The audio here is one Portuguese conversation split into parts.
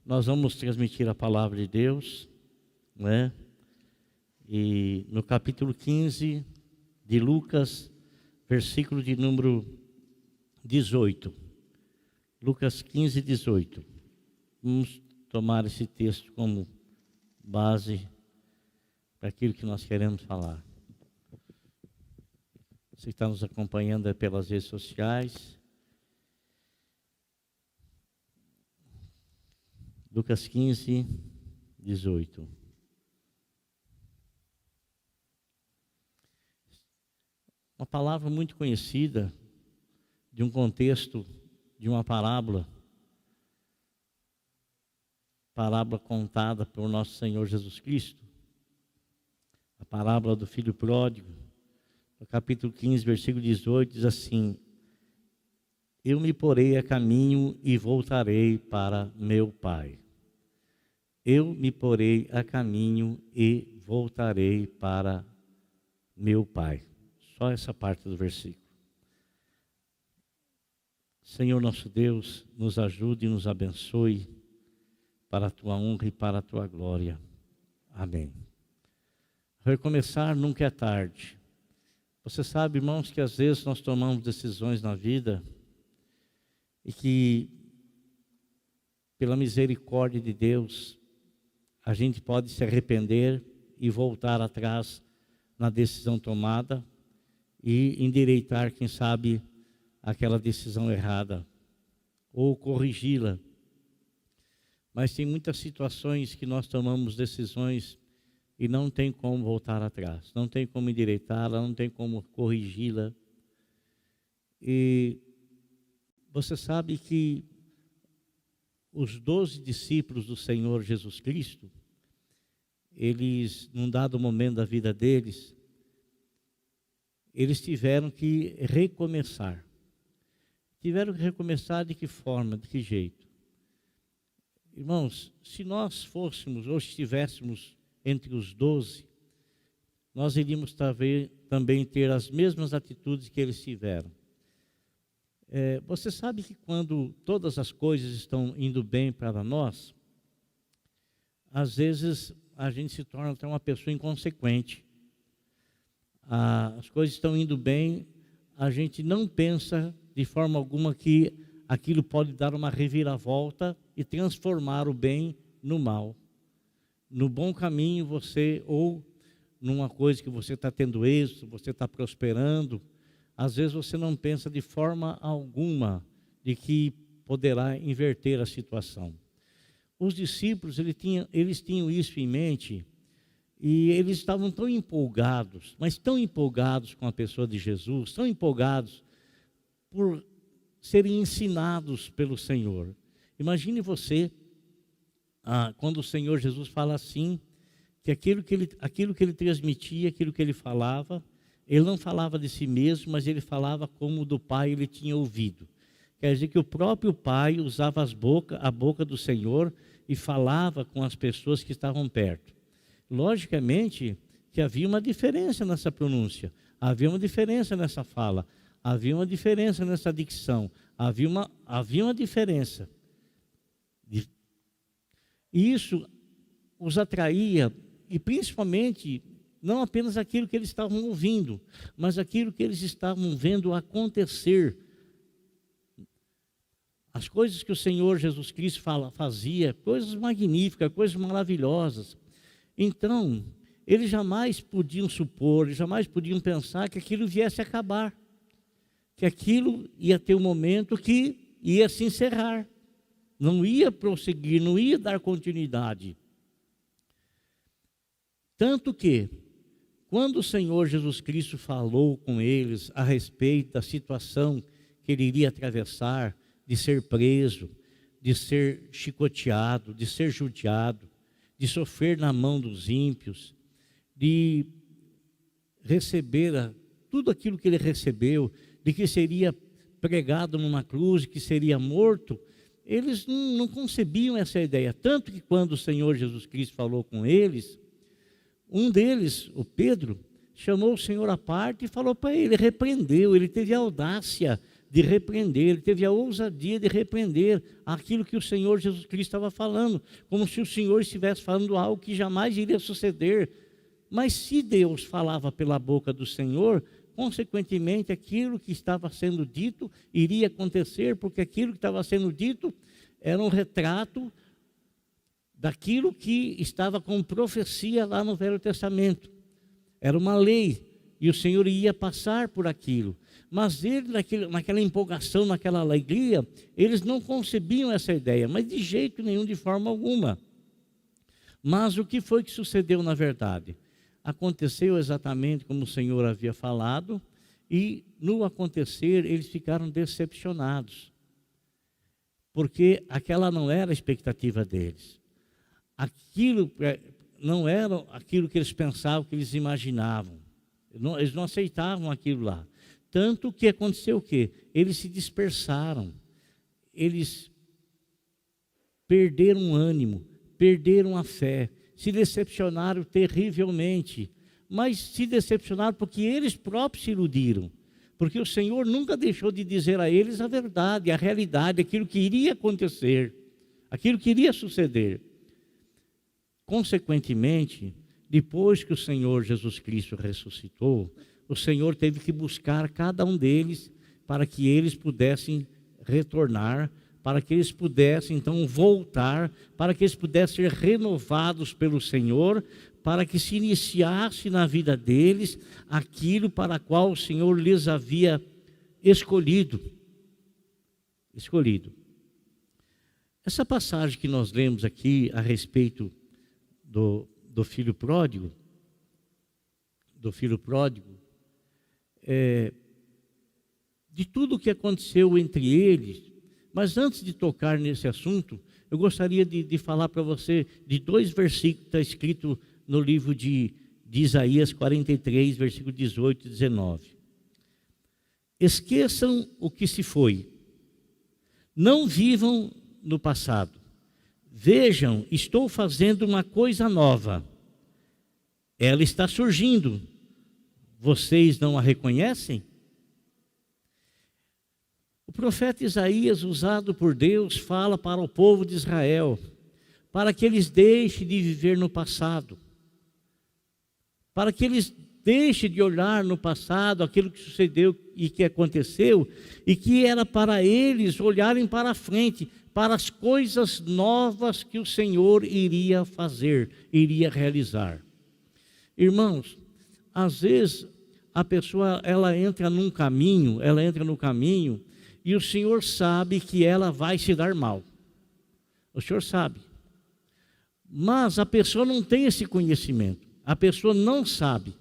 Nós vamos transmitir a palavra de Deus, né? E no capítulo 15 de Lucas, versículo de número 18. Lucas 15, 18. Vamos tomar esse texto como base para aquilo que nós queremos falar. Você que está nos acompanhando pelas redes sociais. Lucas 15, 18. Uma palavra muito conhecida, de um contexto, de uma parábola contada pelo nosso Senhor Jesus Cristo. A parábola do filho pródigo, no capítulo 15, versículo 18, diz assim: eu me porei a caminho e voltarei para meu pai. Eu me porei a caminho e voltarei para meu pai. Só essa parte do versículo. Senhor nosso Deus, nos ajude e nos abençoe para a tua honra e para a tua glória. Amém. Recomeçar nunca é tarde. Você sabe, irmãos, que às vezes nós tomamos decisões na vida e que, pela misericórdia de Deus, a gente pode se arrepender e voltar atrás na decisão tomada e endireitar, quem sabe, aquela decisão errada ou corrigi-la. Mas tem muitas situações que nós tomamos decisões e não tem como voltar atrás, não tem como endireitá-la, não tem como corrigi-la. E você sabe que os 12 discípulos do Senhor Jesus Cristo, eles, num dado momento da vida deles, eles tiveram que recomeçar. Tiveram que recomeçar de que forma, de que jeito? Irmãos, se nós fôssemos ou estivéssemos entre os 12, nós iríamos também ter as mesmas atitudes que eles tiveram. Você sabe que quando todas as coisas estão indo bem para nós, às vezes a gente se torna até uma pessoa inconsequente. As coisas estão indo bem, a gente não pensa de forma alguma que aquilo pode dar uma reviravolta e transformar o bem no mal. No bom caminho você, ou numa coisa que você está tendo êxito, você está prosperando, às vezes você não pensa de forma alguma de que poderá inverter a situação. Os discípulos, eles tinham isso em mente e eles estavam tão empolgados, mas tão empolgados com a pessoa de Jesus, tão empolgados por serem ensinados pelo Senhor. Imagine você, quando o Senhor Jesus fala assim, que aquilo que ele transmitia, aquilo que ele falava, ele não falava de si mesmo, mas ele falava como do Pai ele tinha ouvido. Quer dizer que o próprio Pai usava a boca do Senhor e falava com as pessoas que estavam perto. Logicamente que havia uma diferença nessa pronúncia, havia uma diferença nessa fala, havia uma diferença nessa dicção, havia uma diferença. E isso os atraía, e principalmente, não apenas aquilo que eles estavam ouvindo, mas aquilo que eles estavam vendo acontecer. As coisas que o Senhor Jesus Cristo fazia, coisas magníficas, coisas maravilhosas. Então, eles jamais podiam supor, eles jamais podiam pensar que aquilo viesse a acabar, que aquilo ia ter um momento que ia se encerrar, não ia prosseguir, não ia dar continuidade. Tanto que, quando o Senhor Jesus Cristo falou com eles a respeito da situação que ele iria atravessar, de ser preso, de ser chicoteado, de ser judiado, de sofrer na mão dos ímpios, de receber tudo aquilo que ele recebeu, de que seria pregado numa cruz, que seria morto, eles não concebiam essa ideia. Tanto que quando o Senhor Jesus Cristo falou com eles, um deles, o Pedro, chamou o Senhor à parte e falou para ele, repreendeu, ele teve a audácia de repreender, ele teve a ousadia de repreender aquilo que o Senhor Jesus Cristo estava falando, como se o Senhor estivesse falando algo que jamais iria suceder. Mas se Deus falava pela boca do Senhor, consequentemente aquilo que estava sendo dito iria acontecer, porque aquilo que estava sendo dito era um retrato daquilo que estava com profecia lá no Velho Testamento. Era uma lei, e o Senhor ia passar por aquilo. Mas ele, naquela empolgação, naquela alegria, eles não concebiam essa ideia, mas de jeito nenhum, de forma alguma. Mas o que foi que sucedeu na verdade? Aconteceu exatamente como o Senhor havia falado, e no acontecer eles ficaram decepcionados, porque aquela não era a expectativa deles. Aquilo não era aquilo que eles pensavam, que eles imaginavam. Eles não aceitavam aquilo lá. Tanto que aconteceu o quê? Eles se dispersaram. Eles perderam o ânimo, perderam a fé, se decepcionaram terrivelmente. Mas se decepcionaram porque eles próprios se iludiram. Porque o Senhor nunca deixou de dizer a eles a verdade, a realidade, aquilo que iria acontecer, aquilo que iria suceder. Consequentemente, depois que o Senhor Jesus Cristo ressuscitou, o Senhor teve que buscar cada um deles para que eles pudessem retornar, para que eles pudessem então voltar, para que eles pudessem ser renovados pelo Senhor, para que se iniciasse na vida deles aquilo para o qual o Senhor lhes havia escolhido. Essa passagem que nós lemos aqui a respeito do filho pródigo, de tudo o que aconteceu entre eles. Mas antes de tocar nesse assunto, eu gostaria de falar para você de 2 versículos que está escrito no livro de Isaías 43, versículo 18 e 19. Esqueçam o que se foi, não vivam no passado. Vejam, estou fazendo uma coisa nova. Ela está surgindo. Vocês não a reconhecem? O profeta Isaías, usado por Deus, fala para o povo de Israel, para que eles deixem de viver no passado, para que eles deixem de olhar no passado aquilo que sucedeu e que aconteceu, e que era para eles olharem para a frente, para as coisas novas que o Senhor iria fazer, iria realizar. Irmãos, às vezes a pessoa ela entra no caminho, e o Senhor sabe que ela vai se dar mal. O Senhor sabe. Mas a pessoa não tem esse conhecimento. A pessoa não sabe.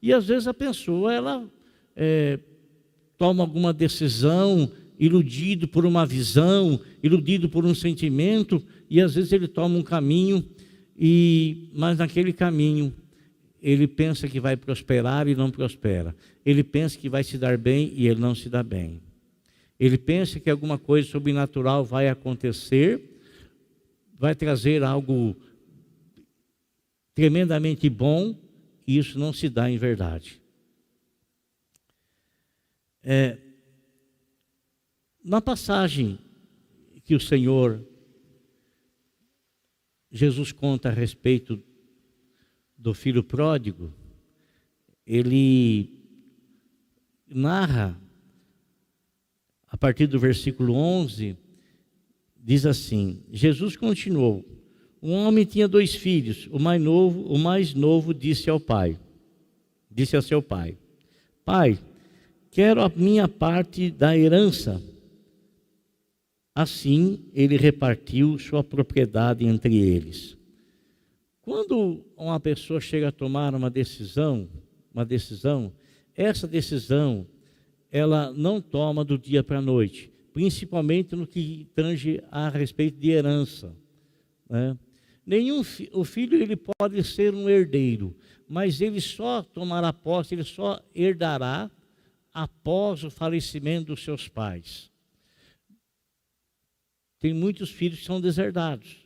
E às vezes a pessoa ela toma alguma decisão, iludido por uma visão, iludido por um sentimento, e às vezes ele toma um caminho, mas naquele caminho ele pensa que vai prosperar e não prospera. Ele pensa que vai se dar bem e ele não se dá bem. Ele pensa que alguma coisa sobrenatural vai acontecer, vai trazer algo tremendamente bom, e isso não se dá em verdade. Na passagem que o Senhor Jesus conta a respeito do filho pródigo, ele narra, a partir do versículo 11, diz assim: Jesus continuou: um homem tinha 2 filhos, o mais novo disse a seu pai: Pai, quero a minha parte da herança. Assim, ele repartiu sua propriedade entre eles. Quando uma pessoa chega a tomar uma decisão, essa decisão, ela não toma do dia para a noite, principalmente no que tange a respeito de herança, né? O filho ele pode ser um herdeiro, mas ele só tomará posse, ele só herdará após o falecimento dos seus pais. Tem muitos filhos que são deserdados.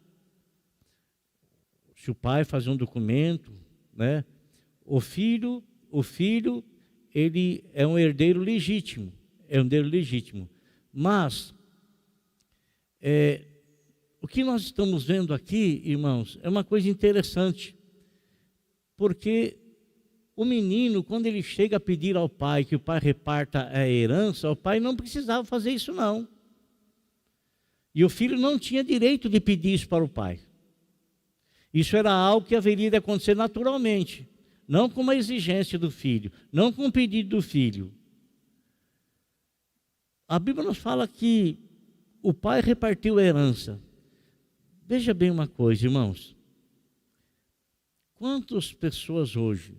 Se o pai faz um documento, né, o filho ele é um herdeiro legítimo, é um herdeiro legítimo. Mas, o que nós estamos vendo aqui, irmãos, é uma coisa interessante. Porque o menino, quando ele chega a pedir ao pai que o pai reparta a herança, o pai não precisava fazer isso não. E o filho não tinha direito de pedir isso para o pai. Isso era algo que haveria de acontecer naturalmente, não com uma exigência do filho, não com um pedido do filho. A Bíblia nos fala que o pai repartiu a herança. Veja bem uma coisa, irmãos. Quantas pessoas hoje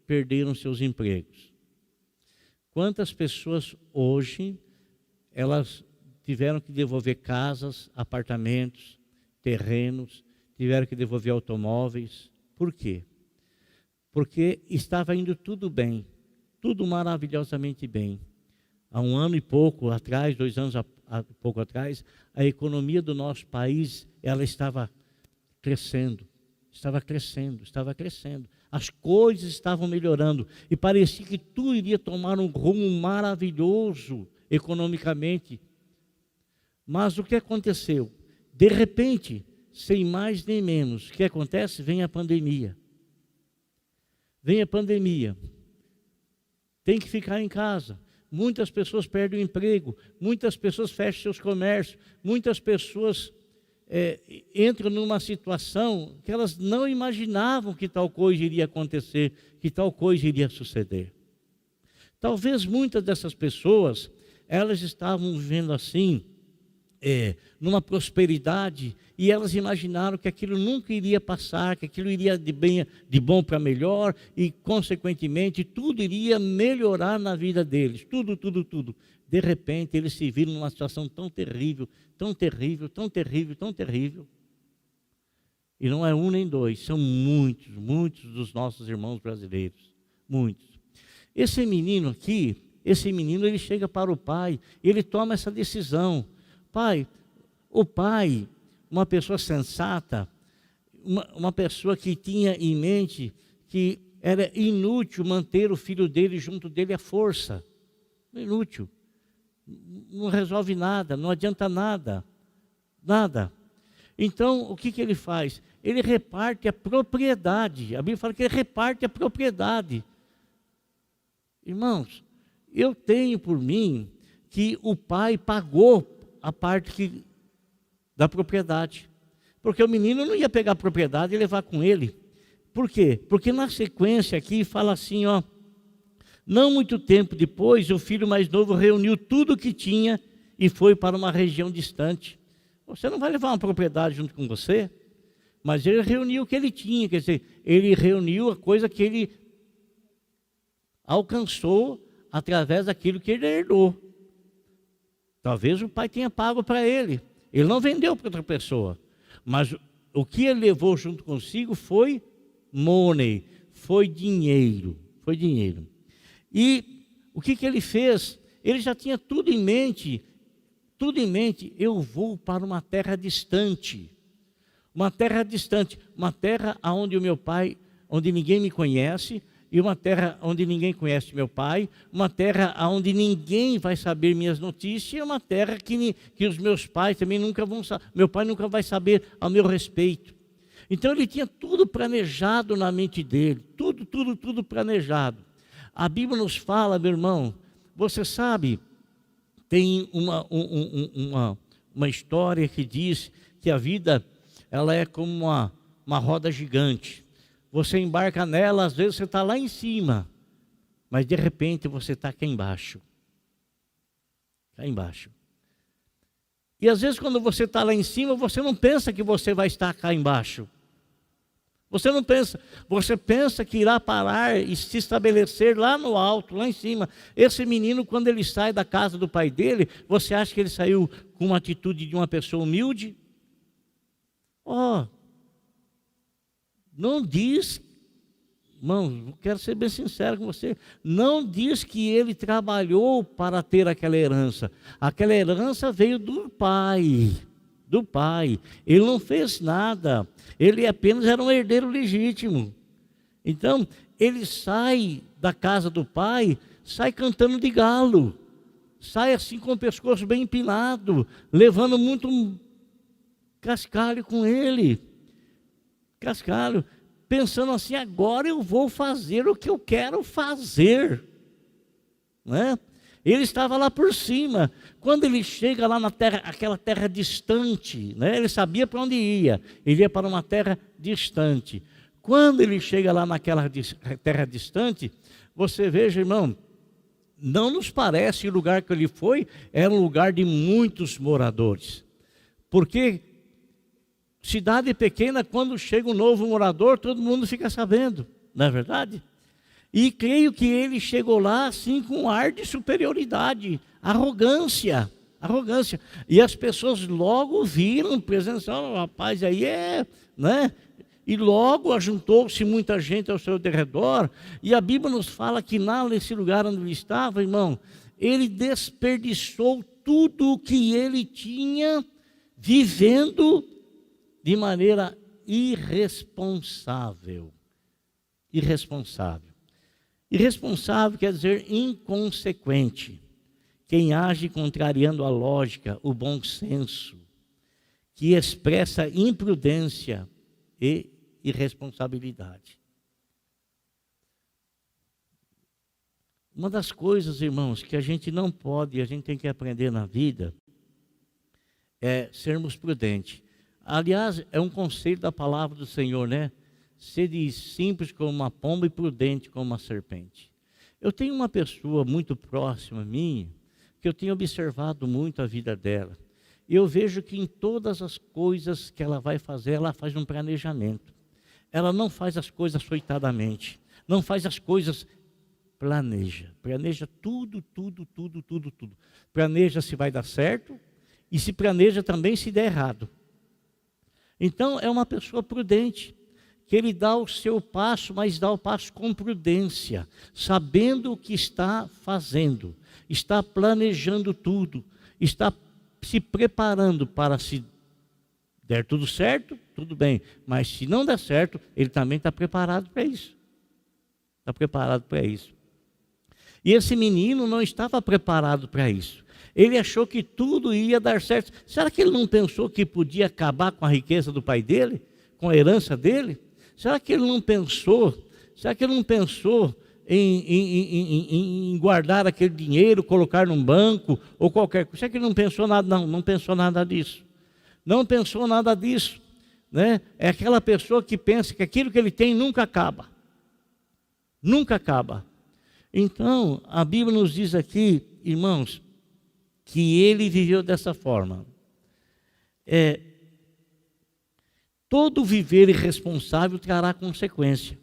perderam seus empregos? Quantas pessoas hoje, elas tiveram que devolver casas, apartamentos, terrenos, tiveram que devolver automóveis? Por quê? Porque estava indo tudo bem, tudo maravilhosamente bem. Há um ano e pouco atrás, 2 anos pouco atrás, a economia do nosso país, ela estava crescendo. As coisas estavam melhorando e parecia que tudo iria tomar um rumo maravilhoso economicamente. Mas o que aconteceu? De repente, sem mais nem menos, o que acontece? Vem a pandemia. Tem que ficar em casa. Muitas pessoas perdem o emprego, muitas pessoas fecham seus comércios, muitas pessoas entram numa situação que elas não imaginavam que tal coisa iria acontecer, que tal coisa iria suceder. Talvez muitas dessas pessoas, elas estavam vivendo assim, numa prosperidade, e elas imaginaram que aquilo nunca iria passar, que aquilo iria de bom para melhor, e consequentemente tudo iria melhorar na vida deles, tudo. De repente eles se viram numa situação tão terrível, e não é um nem dois, são muitos dos nossos irmãos brasileiros, muitos. Esse menino ele chega para o pai, ele toma essa decisão. O pai, uma pessoa sensata, uma pessoa que tinha em mente que era inútil manter o filho dele junto dele à força. Inútil. Não resolve nada, não adianta nada. Então, o que ele faz? Ele reparte a propriedade. A Bíblia fala que ele reparte a propriedade. Irmãos, eu tenho por mim que o pai pagou a parte da propriedade. Porque o menino não ia pegar a propriedade e levar com ele. Por quê? Porque na sequência aqui fala assim, não muito tempo depois, o filho mais novo reuniu tudo o que tinha e foi para uma região distante. Você não vai levar uma propriedade junto com você, mas ele reuniu o que ele tinha, quer dizer, ele reuniu a coisa que ele alcançou através daquilo que ele herdou. Talvez o pai tenha pago para ele. Ele não vendeu para outra pessoa. Mas o que ele levou junto consigo foi money, foi dinheiro. E o que ele fez? Ele já tinha tudo em mente. Eu vou para uma terra distante. Uma terra onde o meu pai, onde ninguém me conhece, e uma terra onde ninguém conhece meu pai, uma terra onde ninguém vai saber minhas notícias, e uma terra que os meus pais também nunca vão saber, meu pai nunca vai saber ao meu respeito. Então ele tinha tudo planejado na mente dele, tudo planejado. A Bíblia nos fala, meu irmão, você sabe, tem uma história que diz que a vida, ela é como uma roda gigante. Você embarca nela, às vezes você está lá em cima, mas de repente você está aqui embaixo. E às vezes quando você está lá em cima, você não pensa que você vai estar cá embaixo. Você não pensa, você pensa que irá parar e se estabelecer lá no alto, lá em cima. Esse menino, quando ele sai da casa do pai dele, você acha que ele saiu com uma atitude de uma pessoa humilde? Não diz, irmãos, quero ser bem sincero com você, não diz que ele trabalhou para ter aquela herança. Aquela herança veio do pai. Ele não fez nada, ele apenas era um herdeiro legítimo. Então, ele sai da casa do pai sai cantando de galo, sai assim com o pescoço bem empinado, levando muito cascalho com ele. Cascalho, pensando assim, agora eu vou fazer o que eu quero fazer. Né? Ele estava lá por cima. Quando ele chega lá na terra, aquela terra distante, né? Ele sabia para onde ia. Ele ia para uma terra distante. Quando ele chega lá naquela terra distante, você veja, irmão, não nos parece que o lugar que ele foi era um lugar de muitos moradores. Porque cidade pequena, quando chega um novo morador, todo mundo fica sabendo, não é verdade? E creio que ele chegou lá assim com um ar de superioridade, arrogância. E as pessoas logo viram, presenciaram, rapaz, aí né? E logo ajuntou-se muita gente ao seu derredor. E a Bíblia nos fala que nesse lugar onde ele estava, irmão, ele desperdiçou tudo o que ele tinha, vivendo de maneira irresponsável. Irresponsável quer dizer inconsequente. Quem age contrariando a lógica, o bom senso, que expressa imprudência e irresponsabilidade. Uma das coisas, irmãos, que a gente não pode, a gente tem que aprender na vida, é sermos prudentes. Aliás, é um conselho da palavra do Senhor, né? Sede simples como uma pomba e prudente como uma serpente. Eu tenho uma pessoa muito próxima a mim, que eu tenho observado muito a vida dela. E eu vejo que em todas as coisas que ela vai fazer, ela faz um planejamento. Ela não faz as coisas açoitadamente. Não faz as coisas, planeja tudo. Planeja se vai dar certo e se planeja também se der errado. Então é uma pessoa prudente, que ele dá o seu passo, mas dá o passo com prudência, sabendo o que está fazendo, está planejando tudo, está se preparando para, se der tudo certo, tudo bem, mas se não der certo, ele também está preparado para isso. Está preparado para isso. E esse menino não estava preparado para isso. Ele achou que tudo ia dar certo. Será que ele não pensou que podia acabar com a riqueza do pai dele? Com a herança dele? Será que ele não pensou? Será que ele não pensou em guardar aquele dinheiro, colocar num banco ou qualquer coisa? Será que ele não pensou nada? Não pensou nada disso. Não pensou nada disso. Né? É aquela pessoa que pensa que aquilo que ele tem nunca acaba. Nunca acaba. Então, a Bíblia nos diz aqui, irmãos, que ele viveu dessa forma. Todo viver irresponsável trará consequência.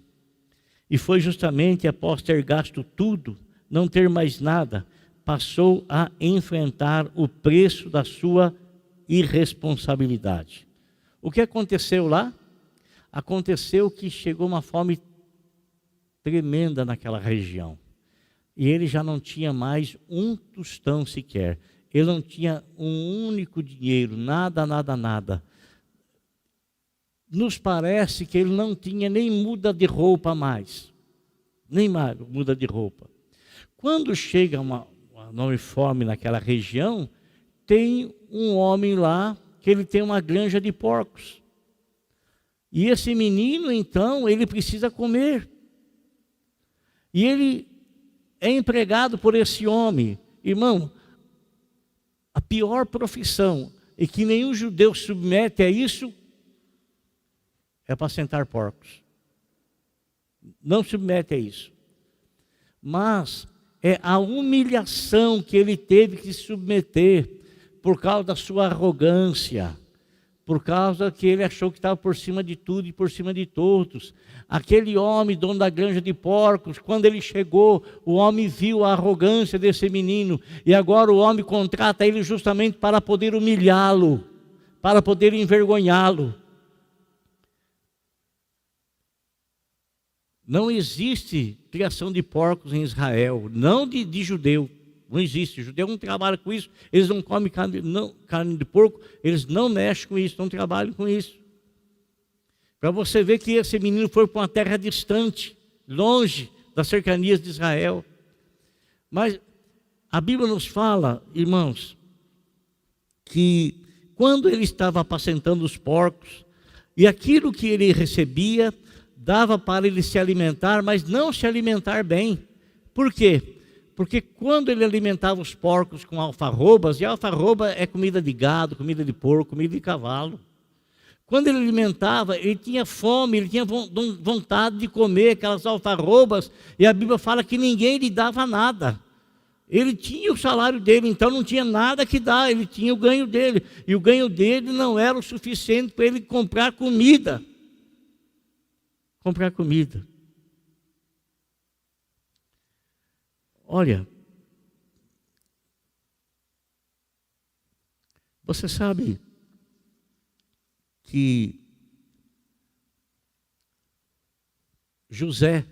E foi justamente após ter gasto tudo, não ter mais nada, passou a enfrentar o preço da sua irresponsabilidade. O que aconteceu lá? Aconteceu que chegou uma fome tremenda naquela região. E ele já não tinha mais um tostão sequer. Ele não tinha um único dinheiro, nada. Nos parece que ele não tinha nem muda de roupa mais. Nem mais muda de roupa. Quando chega uma nome fome naquela região, tem um homem lá que ele tem uma granja de porcos. E esse menino, então, ele precisa comer. E ele é empregado por esse homem. Irmão, a pior profissão e que nenhum judeu submete a isso é apacentar porcos. Não submete a isso. Mas é a humilhação que ele teve que se submeter por causa da sua arrogância, por causa que ele achou que estava por cima de tudo e por cima de todos. Aquele homem, dono da granja de porcos, quando ele chegou, o homem viu a arrogância desse menino, e agora o homem contrata ele justamente para poder humilhá-lo, para poder envergonhá-lo. Não existe criação de porcos em Israel, não de judeu. Não existe, judeu não trabalha com isso, eles não comem carne de porco, eles não mexem com isso, não trabalham com isso. Para você ver que esse menino foi para uma terra distante, longe das cercanias de Israel. Mas a Bíblia nos fala, irmãos, que quando ele estava apacentando os porcos, e aquilo que ele recebia dava para ele se alimentar, mas não se alimentar bem. Por quê? Porque quando ele alimentava os porcos com alfarrobas, e alfarroba é comida de gado, comida de porco, comida de cavalo. Quando ele alimentava, ele tinha fome, ele tinha vontade de comer aquelas alfarrobas, e a Bíblia fala que ninguém lhe dava nada. Ele tinha o salário dele, então não tinha nada que dar, ele tinha o ganho dele. E o ganho dele não era o suficiente para ele comprar comida. Comprar comida. Olha, você sabe que José,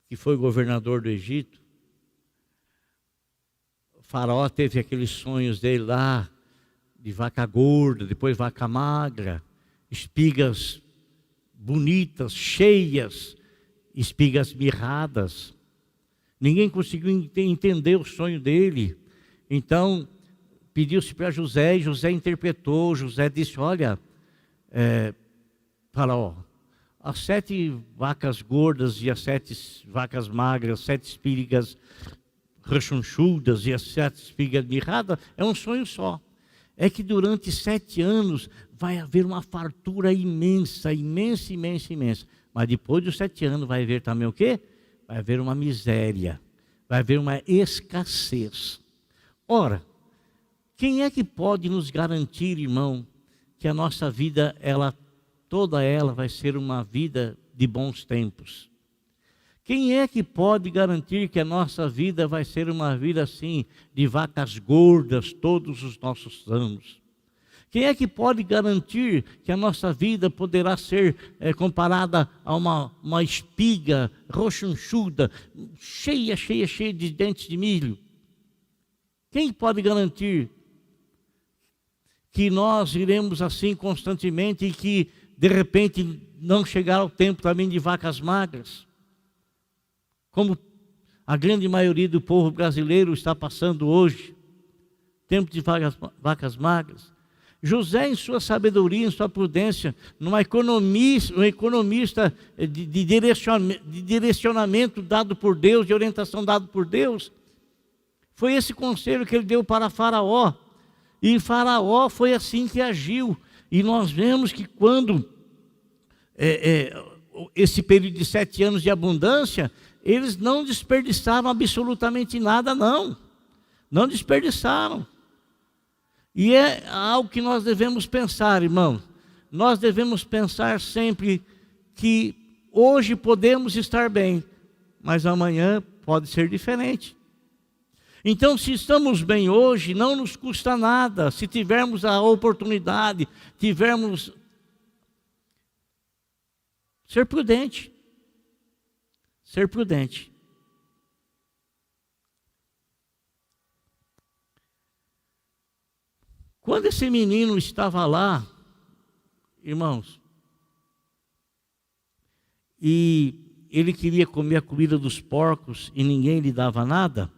que foi governador do Egito, Faraó teve aqueles sonhos dele lá, de vaca gorda, depois vaca magra, espigas bonitas, cheias, espigas mirradas. Ninguém conseguiu entender o sonho dele. Então, pediu-se para José, e José interpretou. José disse, olha, Faraó, as 7 vacas gordas e as 7 vacas magras, 7 espigas rechonchudas e as 7 espigas mirradas, é um sonho só. É que durante 7 anos vai haver uma fartura imensa, imensa, imensa, imensa. Mas depois dos 7 anos vai haver também o quê? Vai haver uma miséria, vai haver uma escassez. Ora, quem é que pode nos garantir, irmão, que a nossa vida, toda ela vai ser uma vida de bons tempos? Quem é que pode garantir que a nossa vida vai ser uma vida assim, de vacas gordas todos os nossos anos? Quem é que pode garantir que a nossa vida poderá ser comparada a uma espiga rochonchuda, cheia, cheia, cheia de dentes de milho? Quem pode garantir que nós iremos assim constantemente e que de repente não chegará o tempo também de vacas magras? Como a grande maioria do povo brasileiro está passando hoje, tempo de vacas magras. José, em sua sabedoria, em sua prudência, um economista de direcionamento dado por Deus, de orientação dado por Deus, foi esse conselho que ele deu para Faraó. E Faraó foi assim que agiu. E nós vemos que quando esse período de 7 anos de abundância, eles não desperdiçaram absolutamente nada, não. Não desperdiçaram. E é algo que nós devemos pensar, irmão. Nós devemos pensar sempre que hoje podemos estar bem, mas amanhã pode ser diferente. Então, se estamos bem hoje, não nos custa nada. Se tivermos a oportunidade, ser prudente. Ser prudente. Quando esse menino estava lá, irmãos, e ele queria comer a comida dos porcos e ninguém lhe dava nada,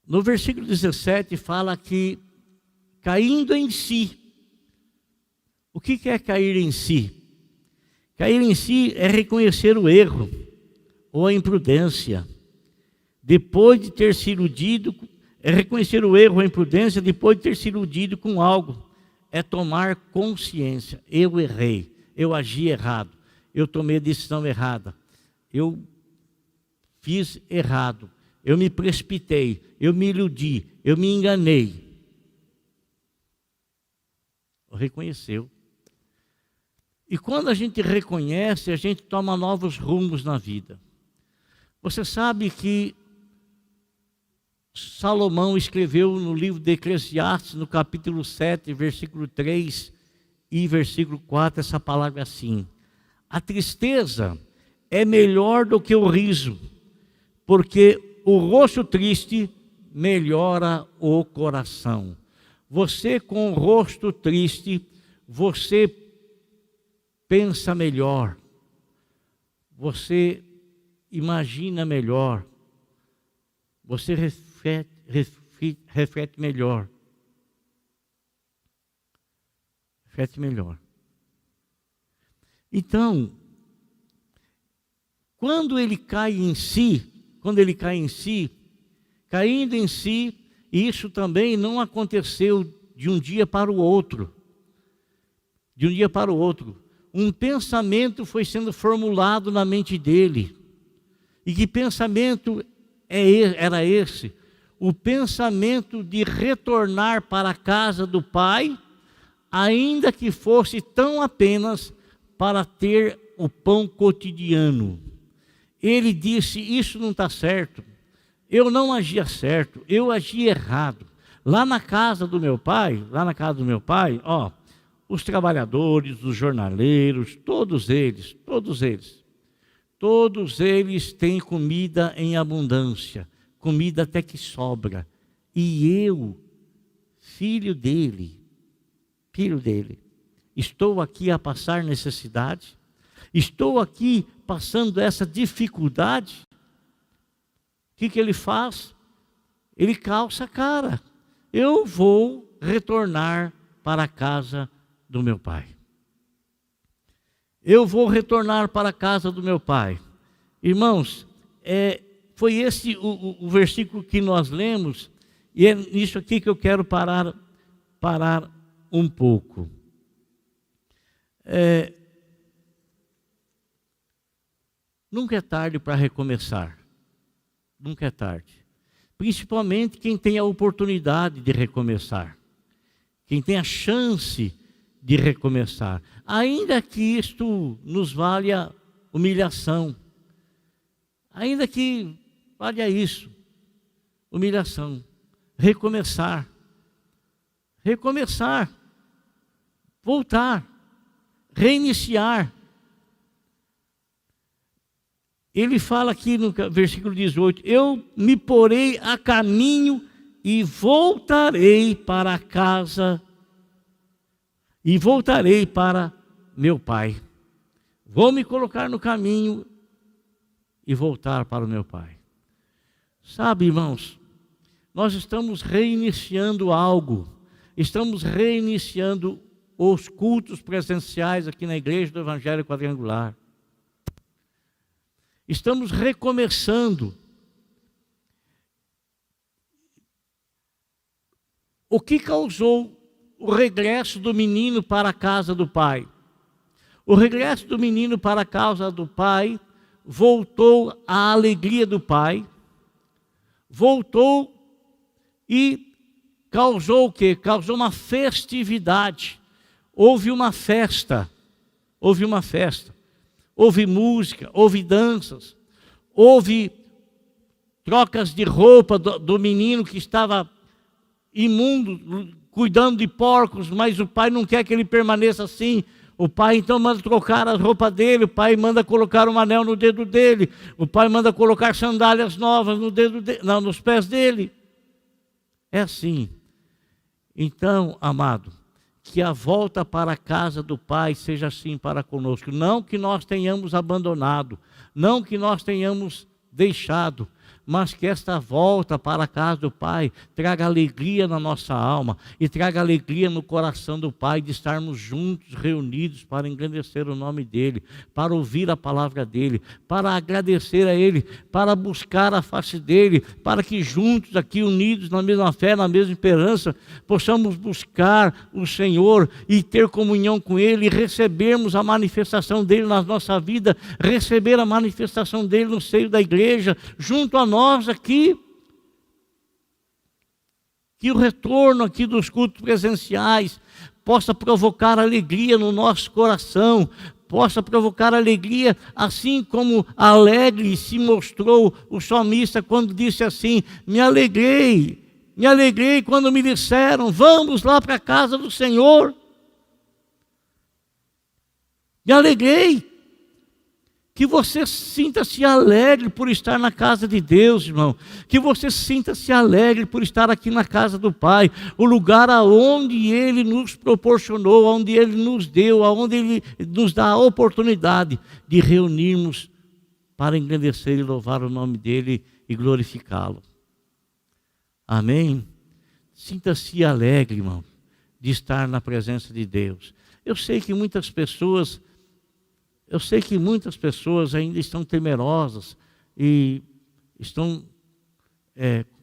no versículo 17 fala que caindo em si. O que é cair em si? Cair em si é reconhecer o erro ou a imprudência. Depois de ter se iludido, é reconhecer o erro ou a imprudência depois de ter se iludido com algo. É tomar consciência. Eu errei, eu agi errado, eu tomei a decisão errada, eu fiz errado, eu me precipitei, eu me iludi, eu me enganei. Reconheceu. E quando a gente reconhece, a gente toma novos rumos na vida. Você sabe que Salomão escreveu no livro de Eclesiastes, no capítulo 7, versículo 3 e versículo 4, essa palavra assim: a tristeza é melhor do que o riso, porque o rosto triste melhora o coração. Você com o rosto triste, você pensa melhor, você imagina melhor, você reflete melhor. Reflete melhor. Então, quando ele cai em si, caindo em si, isso também não aconteceu de um dia para o outro. De um dia para o outro. Um pensamento foi sendo formulado na mente dele. E que pensamento era esse? O pensamento de retornar para a casa do pai, ainda que fosse tão apenas para ter o pão cotidiano. Ele disse, isso não está certo. Eu não agia certo, eu agia errado. Lá na casa do meu pai, os trabalhadores, os jornaleiros, todos eles têm comida em abundância, comida até que sobra. E eu, filho dele, estou aqui a passar necessidade, estou aqui passando essa dificuldade. O que ele faz? Ele calça a cara. Eu vou retornar para a casa do meu pai. Eu vou retornar para a casa do meu pai. Irmãos, foi esse o versículo que nós lemos, e é nisso aqui que eu quero parar um pouco. Nunca é tarde para recomeçar. Nunca é tarde. Principalmente quem tem a oportunidade de recomeçar. Quem tem a chance de recomeçar. Ainda que isto nos valha humilhação. Ainda que valha isso. Humilhação. Recomeçar. Voltar. Reiniciar. Ele fala aqui no versículo 18, eu me porei a caminho e voltarei para a casa, e voltarei para meu pai. Vou me colocar no caminho e voltar para o meu pai. Sabe, irmãos, nós estamos reiniciando algo, estamos reiniciando os cultos presenciais aqui na Igreja do Evangelho Quadrangular. Estamos recomeçando. O que causou o regresso do menino para a casa do pai? O regresso do menino para a casa do pai voltou à alegria do pai, voltou e causou o quê? Causou uma festividade. Houve uma festa. Houve música, houve danças, houve trocas de roupa do menino que estava imundo, cuidando de porcos, mas o pai não quer que ele permaneça assim. O pai então manda trocar a roupa dele, o pai manda colocar um anel no dedo dele, o pai manda colocar sandálias novas nos pés dele. É assim. Então, amado, que a volta para a casa do Pai seja assim para conosco. Não que nós tenhamos abandonado, não que nós tenhamos deixado, mas que esta volta para a casa do Pai traga alegria na nossa alma e traga alegria no coração do Pai de estarmos juntos, reunidos para engrandecer o nome dEle, para ouvir a palavra dEle, para agradecer a Ele, para buscar a face dEle, para que juntos aqui unidos na mesma fé, na mesma esperança, possamos buscar o Senhor e ter comunhão com Ele e recebermos a manifestação dEle na nossa vida, receber a manifestação dEle no seio da igreja, junto a nós aqui, que o retorno aqui dos cultos presenciais possa provocar alegria no nosso coração, possa provocar alegria, assim como alegre se mostrou o salmista quando disse assim, me alegrei quando me disseram, vamos lá para a casa do Senhor. Me alegrei. Que você sinta-se alegre por estar na casa de Deus, irmão. Que você sinta-se alegre por estar aqui na casa do Pai. O lugar aonde Ele nos proporcionou, onde Ele nos deu, aonde Ele nos dá a oportunidade de reunirmos para engrandecer e louvar o nome dele e glorificá-lo. Amém? Sinta-se alegre, irmão, de estar na presença de Deus. Eu sei que muitas pessoas ainda estão temerosas e estão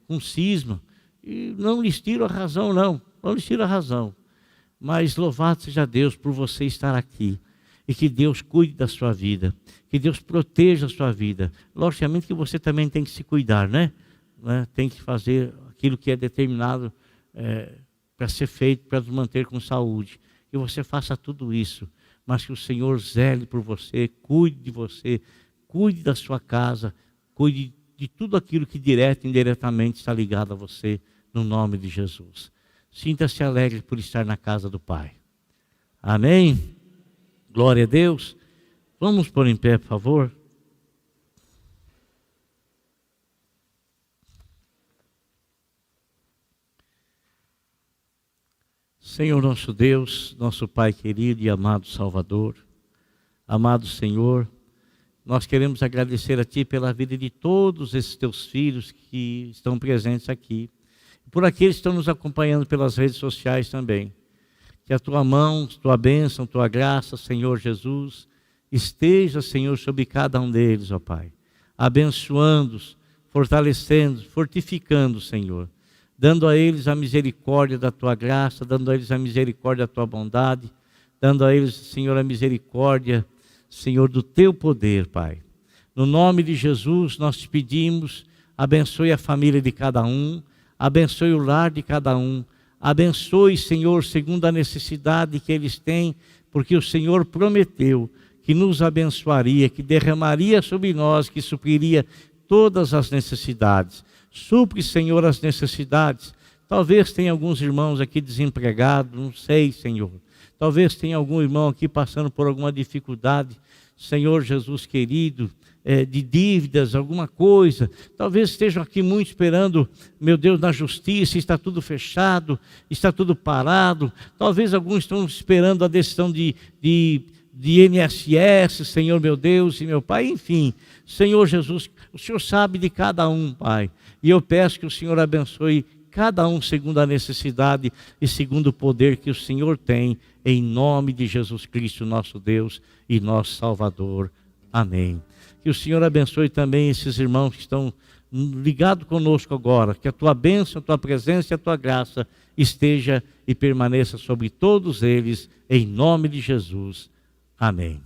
com cisma. E não lhes tiro a razão, não lhes tiro a razão. Mas louvado seja Deus por você estar aqui. E que Deus cuide da sua vida. Que Deus proteja a sua vida. Logicamente que você também tem que se cuidar, né? Tem que fazer aquilo que é determinado para ser feito, para nos manter com saúde. Que você faça tudo isso. Mas que o Senhor zele por você, cuide de você, cuide da sua casa, cuide de tudo aquilo que direto e indiretamente está ligado a você, no nome de Jesus. Sinta-se alegre por estar na casa do Pai. Amém? Glória a Deus. Vamos pôr em pé, por favor. Senhor nosso Deus, nosso Pai querido e amado Salvador, amado Senhor, nós queremos agradecer a Ti pela vida de todos esses Teus filhos que estão presentes aqui, por aqueles que estão nos acompanhando pelas redes sociais também. Que a Tua mão, Tua bênção, Tua graça, Senhor Jesus, esteja, Senhor, sobre cada um deles, ó Pai, abençoando-os, fortalecendo, fortificando, Senhor, dando a eles a misericórdia da Tua graça, dando a eles a misericórdia da Tua bondade, dando a eles, Senhor, a misericórdia, Senhor, do Teu poder, Pai. No nome de Jesus, nós te pedimos, abençoe a família de cada um, abençoe o lar de cada um, abençoe, Senhor, segundo a necessidade que eles têm, porque o Senhor prometeu que nos abençoaria, que derramaria sobre nós, que supriria todas as necessidades. Supre, Senhor, as necessidades. Talvez tenha alguns irmãos aqui desempregados, não sei, Senhor. Talvez tenha algum irmão aqui passando por alguma dificuldade, Senhor Jesus querido, de dívidas, alguma coisa. Talvez estejam aqui muito esperando, meu Deus, na justiça, está tudo fechado, está tudo parado. Talvez alguns estão esperando a decisão de INSS, Senhor meu Deus e meu Pai, enfim. Senhor Jesus, o Senhor sabe de cada um, Pai. E eu peço que o Senhor abençoe cada um segundo a necessidade e segundo o poder que o Senhor tem, em nome de Jesus Cristo, nosso Deus e nosso Salvador. Amém. Que o Senhor abençoe também esses irmãos que estão ligados conosco agora. Que a Tua bênção, a Tua presença e a Tua graça esteja e permaneça sobre todos eles, em nome de Jesus. Amém.